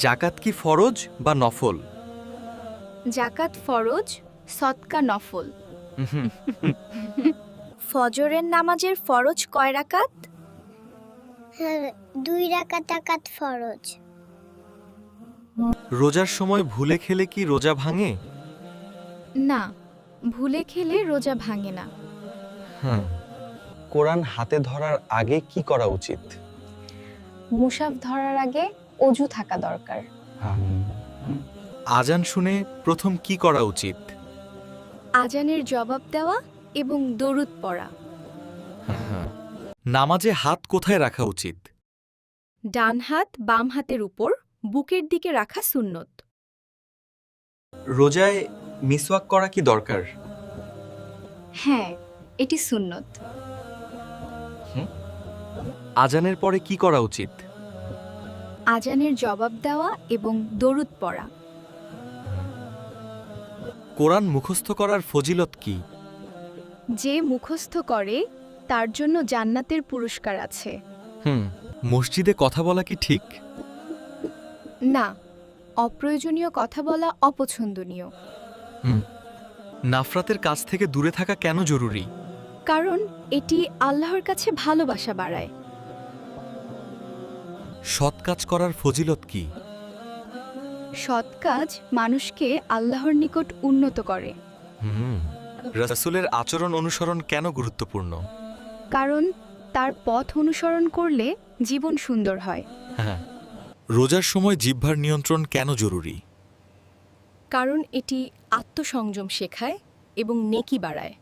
জাকাত কি ফরজ বা নফল? জাকাত ফরজ, সদকা নফল। হুম। ফজরের নামাজের ফরজ কয় রাকাত? হ্যাঁ, 2 রাকাত ফরজ। রোজার সময় ভুলে খেলে কি রোজা ভাঙে? না, ভুলে খেলে রোজা ভাঙে না। হ্যাঁ। কোরআন হাতে ধরার আগে কি করা উচিত? মুশাফ ধরার আগে অজু থাকা দরকার। আজান শুনে প্রথম কি করা উচিত? আজানের জবাব দেওয়া এবং দরুদ পড়া। নামাজে হাত কোথায় রাখা উচিত? ডান হাত বাম হাতের উপর বুকের দিকে রাখা সুন্নত। রোজায় মিসওয়াক করা কি দরকার? হ্যাঁ, এটি সুন্নত। আজানের পরে কি করা উচিত? আজানের জবাব দেওয়া এবং দরুদ পড়া। কোরআন মুখস্থ করার ফজিলত কি? যে মুখস্থ করে তার জন্য জান্নাতের পুরস্কার আছে। মসজিদে কথা বলা কি ঠিক? না, অপ্রয়োজনীয় কথা বলা অপছন্দনীয়। নাফরাতের কাছ থেকে দূরে থাকা কেন জরুরি? কারণ এটি আল্লাহর কাছে ভালোবাসা বাড়ায়। সৎ কাজ করার ফজিলত কি? সৎ কাজ মানুষকে আল্লাহর নিকট উন্নত করে। রাসূলের আচরণ অনুসরণ কেন গুরুত্বপূর্ণ? কারণ তার পথ অনুসরণ করলে জীবন সুন্দর হয়। রোজার সময় জিহ্বার নিয়ন্ত্রণ কেন জরুরি? কারণ এটি আত্মসংযম শেখায় এবং নেকি বাড়ায়।